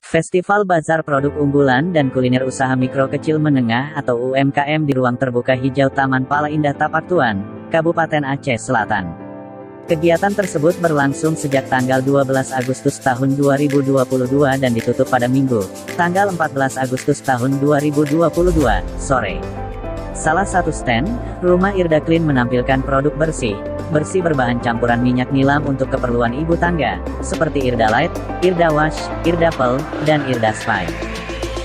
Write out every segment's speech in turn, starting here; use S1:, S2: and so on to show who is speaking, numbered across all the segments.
S1: Festival Bazar Produk Unggulan dan Kuliner Usaha Mikro Kecil Menengah atau UMKM di ruang terbuka hijau Taman Pala Indah Tapak Tuan, Kabupaten Aceh Selatan. Kegiatan tersebut berlangsung sejak tanggal 12 Agustus tahun 2022 dan ditutup pada Minggu, tanggal 14 Agustus tahun 2022, sore. Salah satu stand, Rumah Irda Clean menampilkan produk bersih berbahan campuran minyak nilam untuk keperluan ibu tangga, seperti Irda Light, Irda Wash, Irda Pel, dan Irda Spy.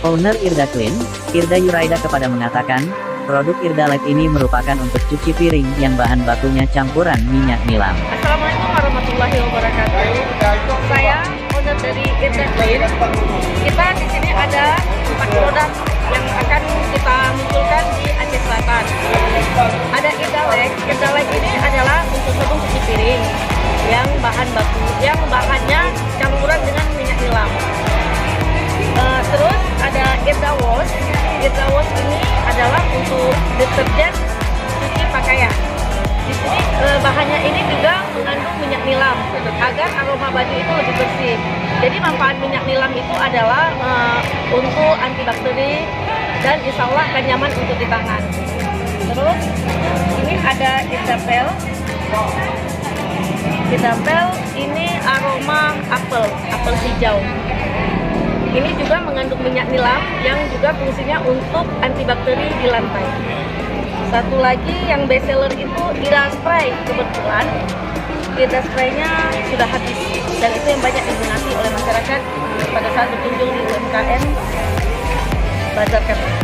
S1: Owner Irda Clean, Irda Yuraida kepada mengatakan, produk Irda Light ini merupakan untuk cuci piring yang bahan bakunya campuran minyak nilam.
S2: Assalamualaikum warahmatullahi wabarakatuh. Saya owner dari Irda Clean. Kita di sini ada 4 produk yang akan kita munculkan di Aceh Selatan. Ada Irda Light. Irda Light ini adalah untuk sabun cuci piring yang bahannya campuran dengan minyak nilam. Terus ada Irda Wash. Irda Wash ini adalah untuk deterjen cuci pakaian. Di sini bahannya ini juga mengandung minyak nilam agar aroma baju itu lebih bersih. Jadi manfaat minyak nilam itu adalah untuk antibakteri dan insya Allah akan nyaman untuk di tangan. Terus ini ada Irda Pel. Irda Pel ini aroma apel hijau. Ini juga mengandung minyak nilam yang juga fungsinya untuk antibakteri di lantai. Satu lagi yang best seller itu Irda Spray. Kebetulan Irda Spray-nya sudah habis dan itu yang banyak diminati oleh masyarakat pada saat berkunjung di UMKM Bazar Kami.